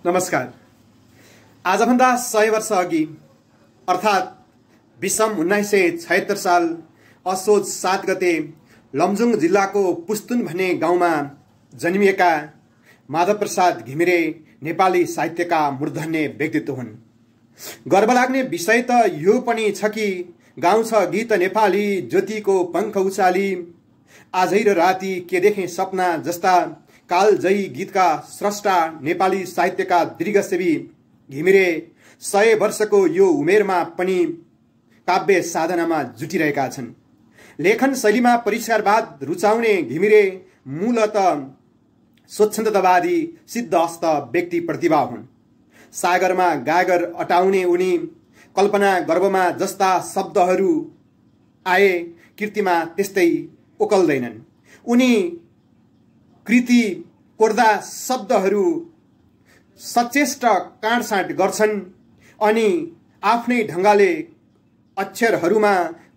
नमस्कार। आजभन्दा 100 वर्ष अघि अर्थात् विषम 1976 साल असोज 7 गते लमजुङ जिल्लाको पुस्तुन भन्ने गाउँमा जन्मिएका माधव प्रसाद घिमिरे नेपाली साहित्यका मूर्धन्य व्यक्तित्व हुन्। गर्व लाग्ने विषय त यो पनि छ कि गाउँछ गीत नेपाली ज्योतिको पंख उचाली, आजै र राति के देखे सपना जस्ता कालजयी गीतका स्रष्टा नेपाली साहित्यका दीर्घसेवी घिमिरे 100 वर्षको यो उमेरमा पनि काव्य साधनामा जुटिरहेका छन्। लेखन शैलीमा परिष्कारवाद रुचाउने घिमिरे मूलतः स्वच्छन्दतावादी सिद्धहस्त व्यक्ति प्रतिभा हुन्। सागरमा गागर अटाउने उनी कल्पना गर्भमा जस्ता शब्दहरू आए कृतिमा त्यस्तै ओकल्दैनन्। उनी कृति कोर्दा शब्दहरू सचेष्ट काँडसाँट गर्छन् अनि आफ्नै ढङ्गले अक्षरहरूमा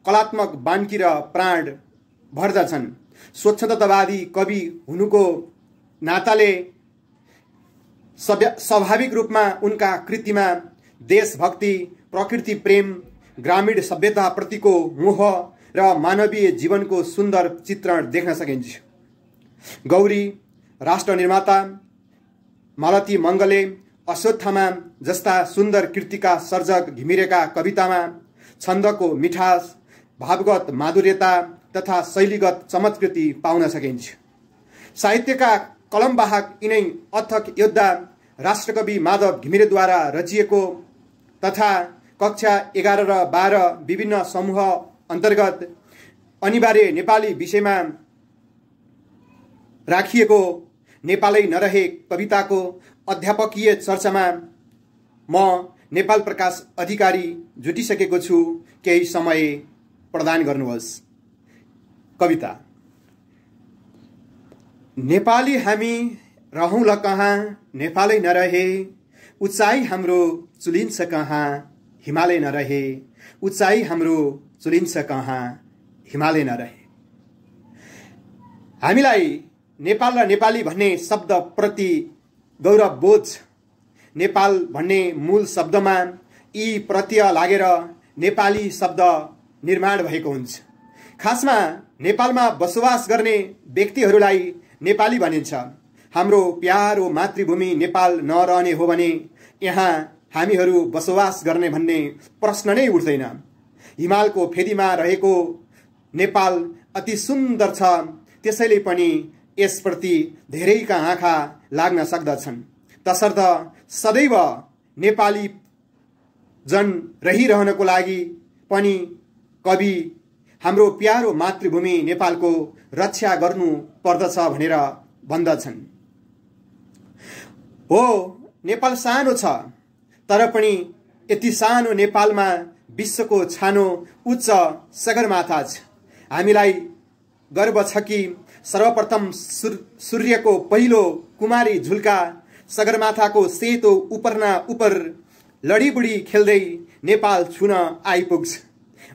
कलात्मक बान्की र प्राण भर्दछन्। स्वच्छन्दतावादी कवि हुनुको नाताले स्वाभाविक रूपमा उनका कृतिमा देशभक्ति, प्रकृति प्रेम, ग्रामीण सभ्यता प्रतिको मोह र मानवीय जीवनको सुन्दर चित्रण देख्न सकिन्छ। गौरी, राष्ट्र निर्माता, मालती मङ्गले, अश्वत्थामा जस्ता सुन्दर कृतिका सर्जक घिमिरेका कवितामा छन्दको मिठास, भावगत माधुर्यता तथा शैलीगत चमत्कृति पाउन सकिन्छ। साहित्यका कलमवाहक यिनै अथक योद्धा राष्ट्रकवि माधव घिमिरेद्वारा रचिएको तथा कक्षा 11 र 12 विभिन्न समूह अन्तर्गत अनिवार्य नेपाली विषयमा राखिएको नेपालै नरहे कविताको अध्यापकीय चर्चामा म नेपाल प्रकाश अधिकारी जुटिसकेको छु। केही समय प्रदान गर्नुहोस्। कविता। नेपाली हामी रहौँला कहाँ नेपालै नरहे, उचाइ हाम्रो चुलिन्छ कहाँ हिमालय नरहे, उचाइ हाम्रो चुलिन्छ कहाँ हिमालय नरहे। हामीलाई नेपाल र नेपाली भन्ने शब्द प्रति गौरव बोध छ। नेपाल भन्ने मूल शब्दमा यी प्रत्यय लागेर नेपाली शब्द निर्माण भएको हुन्छ। खासमा नेपालमा बसोबास गर्ने व्यक्तिहरूलाई नेपाली भनिन्छ। हाम्रो प्यारो मातृभूमि नेपाल नरहने हो भने यहाँ हामीहरू बसोबास गर्ने भन्ने प्रश्न नै उठ्दैन। हिमालको फेदीमा रहेको नेपाल अति सुन्दर छ, त्यसैले पनि यसप्रति धेरैका आँखा लाग्न सक्दछन्। तसर्थ सदैव नेपाली जन रहिरहनको लागि पनि कवि हाम्रो प्यारो मातृभूमि नेपालको रक्षा गर्नु पर्दछ भनेर भन्दछन्। हो, नेपाल सानो छ, तर पनि यति सानो नेपालमा विश्वको छानो उच्च सगरमाथा छ। हामीलाई गर्व छ कि सर्वप्रथम सूर्यको पहिलो कुमारी झुल्का सगरमाथाको सेतो उपरना उपर लडीबुडी खेल्दै नेपाल छुन आइपुग्छ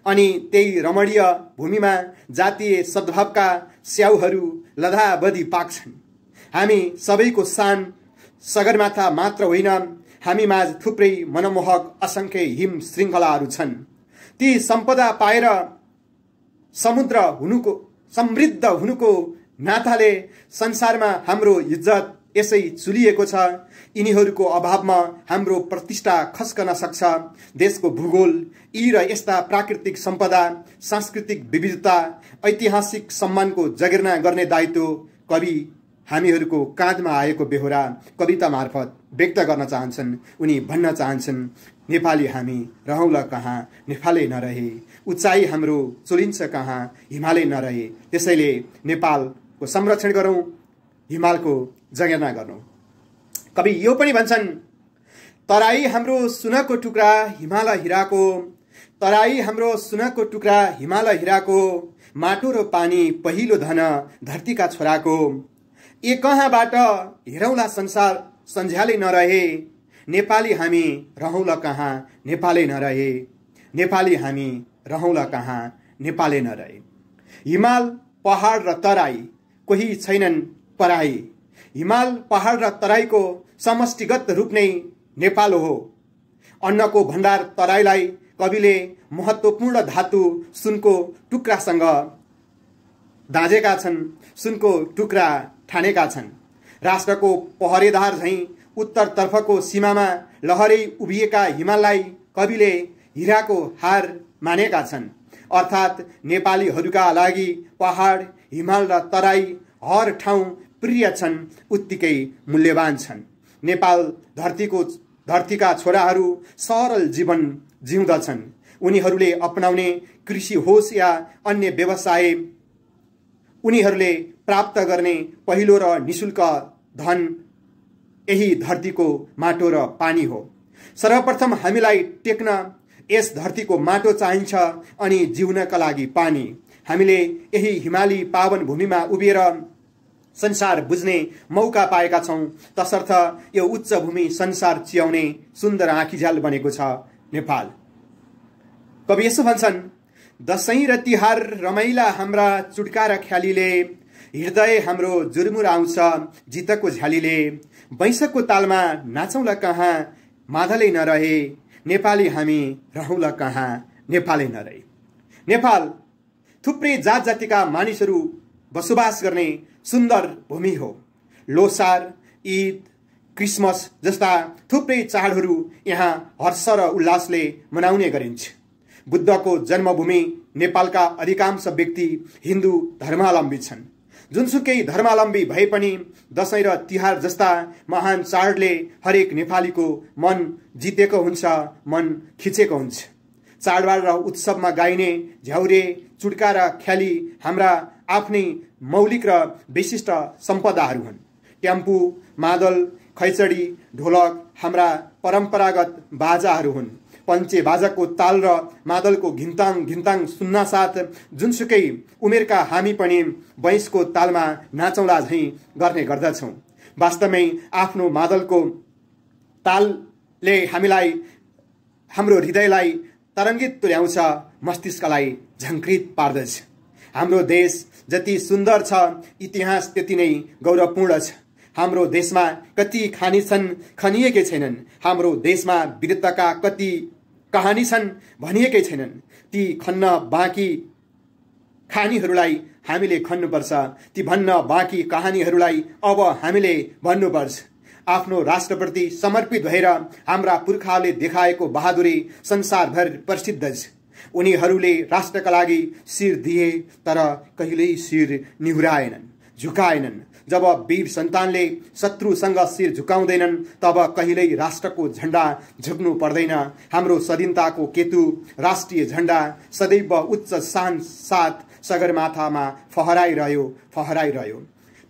अनि त्यही रमणीय भूमिमा जातीय सद्भावका स्याउहरू लदाबदी पाक्छन्। हामी सबैको शान सगरमाथा मात्र होइन, हामी माझ थुप्रै मनमोहक असंख्य हिम श्रृङ्खलाहरू छन्। ती सम्पदा पाएर समृद्ध हुनुको नाताले संसारमा हाम्रो इज्जत यसै चुलिएको छ। यिनीहरूको अभावमा हाम्रो प्रतिष्ठा खस्कन सक्छ। देशको भूगोल, यी र यस्ता प्राकृतिक सम्पदा, सांस्कृतिक विविधता, ऐतिहासिक सम्मानको जगेर्ना गर्ने दायित्व कवि हामीहरूको काँधमा आएको बेहोरा कविता मार्फत व्यक्त गर्न चाहन्छन्। उनी भन्न चाहन्छन्, नेपाली हामी रहौँला कहाँ नेपालै नरहे, उचाइ हाम्रो चुलिन्छ कहाँ हिमालय नरहे। त्यसैले नेपालको संरक्षण गरौँ, हिमालको जगेर्ना गरौँ। कवि यो पनि भन्छन्, तराई हाम्रो सुनको टुक्रा हिमालय हिराको, तराई हाम्रो सुनको टुक्रा हिमालय हिराको, माटो र पानी पहिलो धन धरतीका छोराको। ए कहाँबाट हेरौँला संसार सन्झ्यालै नरहे, नेपाली हामी रहौँला कहाँ नेपालै नरहे, नेपाली हामी रहौँला कहाँ नेपालै नरहे। हिमाल, पहाड र तराई कोही छैनन् पराई, हिमाल पहाड र तराईको समष्टिगत रूप नै नेपाल हो। अन्नको भण्डार तराईलाई कविले महत्त्वपूर्ण धातु सुनको टुक्रासँग दाँजेका छन्, सुनको टुक्रा ठानेका छन्। राष्ट्रको पहरेदार झैं उत्तरतर्फको सीमामा लहरै उभिएका हिमाललाई कविले हिराको हार मानेका छन्। अर्थात् नेपालीहरूका लागि पहाड, हिमाल र तराई हर ठाउँ प्रिय छन्, उत्तिकै मूल्यवान छन्। नेपाल धरतीका छोराहरू सरल जीवन जिउँदछन्। उनीहरूले अपनाउने कृषि होस् या अन्य व्यवसाय, उनीहरूले प्राप्त गर्ने पहिलो र निशुल्क धन यही धरतीको माटो र पानी हो। सर्वप्रथम हामीलाई टेक्न यस धरतीको माटो चाहिन्छ अनि जिउनका लागि पानी। हामीले यही हिमाली पावन भूमिमा उभिएर संसार बुझ्ने मौका पाएका छौं। तसर्थ यो उच्च भूमि संसार चियाउने सुन्दर आँखीझ्याल बनेको छ नेपाल। कवि यसो भन्छन्, दशैं र तिहार रमाइला हाम्रा चुड्का र ख्यालीले, हृदय हाम्रो जुरमुराउँछ जितको झ्यालीले। बैंसको तालमा नाचौँला कहाँ माधलै नरहे, नेपाली हामी रहौँला कहाँ नेपालै नरहे। नेपाल थुप्रै जात जातिका मानिसहरू बसोबास गर्ने सुन्दर भूमि हो। लोसार, ईद, क्रिसमस जस्ता थुप्रै चाडहरू यहाँ हर्ष र उल्लासले मनाउने गरिन्छ। बुद्धको जन्मभूमि नेपालका अधिकांश व्यक्ति हिन्दू धर्मावलम्बी छन्। जुनसुकै धर्मावलम्बी भए पनि दशैं र तिहार जस्ता महान चाडले हरेक नेपालीको मन जितेको हुन्छ, मन खिचेको हुन्छ। चाडबाड र उत्सवमा गाइने झ्याउरे, चुड्का र ख्याली हाम्रा आफ्नै मौलिक र विशिष्ट सम्पदाहरू हुन्। ट्याम्पू, मादल, खैचडी, ढोलक हाम्रा परम्परागत बाजाहरू हुन्। पञ्चे बाजाको ताल र मादलको घिन्ताङ घिन्ताङ सुन्नासाथ जुनसुकै उमेरका हामी पनि बैंसको तालमा नाचौँला झैं गर्ने गर्दछौँ। वास्तवमै आफ्नो मादलको तालले हामीलाई, हाम्रो हृदयलाई तरङ्गित तुल्याउँछ, मस्तिष्कलाई झङ्कृत पार्दछ। हाम्रो देश जति सुन्दर छ, इतिहास त्यति नै गौरवपूर्ण छ। हाम्रो देशमा कति खानी छन्, खनिएकै छैनन्। हाम्रो देशमा वीरताका कति कहानी छन्, भनिएकै छैनन्। ती खन्न बाँकी खानीहरूलाई हामीले खन्नुपर्छ। ती भन्न बाँकी कहानीहरूलाई अब हामीले भन्नुपर्छ। आफ्नो राष्ट्रप्रति समर्पित भएर हाम्रा पुर्खाहरूले देखाएको बहादुरी संसारभर प्रसिद्ध छ। उनीहरूले राष्ट्रका लागि शिर दिए तर कहिल्यै शिर निहुराएनन्, झुकाएनन्। जब वीर सन्तानले शत्रुसँग शिर झुकाउँदैनन् तब कहिल्यै राष्ट्रको झण्डा झुक्नु पर्दैन। हाम्रो स्वाधीनताको केतु राष्ट्रिय झण्डा सदैव उच्च शान साथ सगरमाथामा फहराइरह्यो।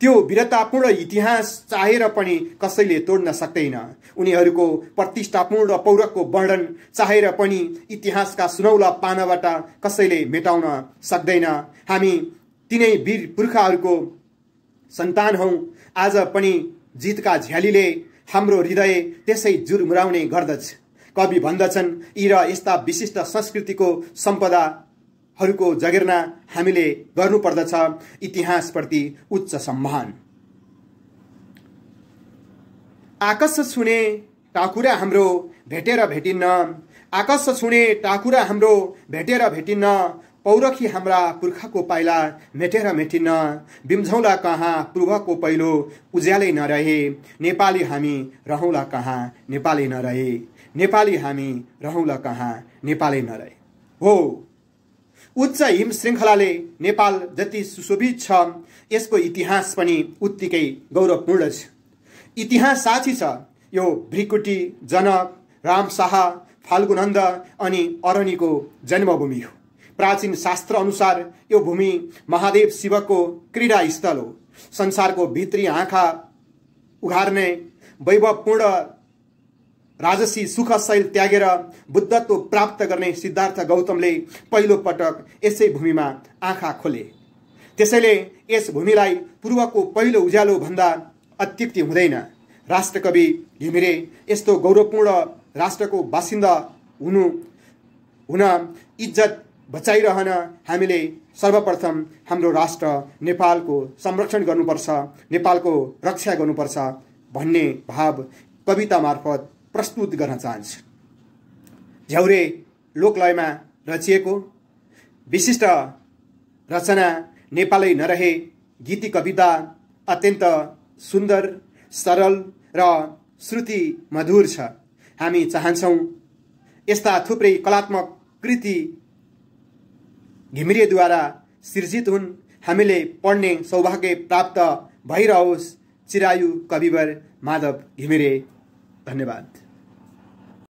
त्यो वीरतापूर्ण इतिहास चाहेर पनि कसैले तोड्न सक्दैन। उनीहरूको प्रतिष्ठापूर्ण पौरखको वर्णन चाहेर पनि इतिहासका सुनौला पानाबाट कसैले मेटाउन सक्दैन। हामी तिनै वीर पुर्खाहरूको सन्तान हौं। आज पनि जितका झ्यालीले हाम्रो हृदय त्यसै जुरमुराउने गर्दछ। कवि भन्दछन्, यी र यस्ता विशिष्ट संस्कृतिको सम्पदाहरूको जगेर्ना हामीले गर्नुपर्दछ इतिहासप्रति उच्च सम्मान। आकाश छुने टाकुरा हाम्रो भेटेर भेटिन्न, आकाश छुने टाकुरा हाम्रो भेटेर भेटिन्न। पौरखी हाम्रा पुर्खाको पाइला मेटेर मेटिन्न। बिम्झौला कहाँ पूर्वको पहिलो उज्यालै नरहे, नेपाली हामी रहौँला कहाँ नेपालै नरहे। नेपाली हामी रहौँला कहाँ नेपालै नरहे। हो, उच्च हिम श्रृङ्खलाले नेपाल जति सुशोभित छ, यसको इतिहास पनि उत्तिकै गौरवपूर्ण छ। इतिहास साक्षी छ। यो भृकुटी, जनक, रामशाह, फाल्गुनन्द अनि अरनिको जन्मभूमि हो। प्राचीन शास्त्र अनुसार यो भूमि महादेव शिवको क्रीडा स्थल हो। संसारको भित्री आँखा उघार्ने वैभवपूर्ण राजसी सुख शैल त्यागेर बुद्धत्व प्राप्त गर्ने सिद्धार्थ गौतमले पहिलो पटक यसै भूमिमा आँखा खोले। त्यसैले यस भूमिलाई पूर्वको पहिलो उज्यालो भन्दा अत्युक्ति हुँदैन। राष्ट्रकवि घिमिरे यस्तो गौरवपूर्ण राष्ट्रको बासिन्दा हुन इज्जत बचाइरहन हामीले सर्वप्रथम हाम्रो राष्ट्र नेपालको संरक्षण गर्नुपर्छ, नेपालको रक्षा गर्नुपर्छ भन्ने भाव कविता मार्फत प्रस्तुत गर्न चाहन्छु। झ्याउरे लोकलयमा रचिएको विशिष्ट रचना नेपालै नरहे गीति कविता अत्यन्त सुन्दर, सरल र श्रुति मधुर छ। हामी चाहन्छौँ यस्ता थुप्रै कलात्मक कृति घिमिरेद्वारा सिर्जित हुन्, हामीले पढ्ने सौभाग्य प्राप्त भइरहोस्। चिरायु कविवर माधव घिमिरे। धन्यवाद।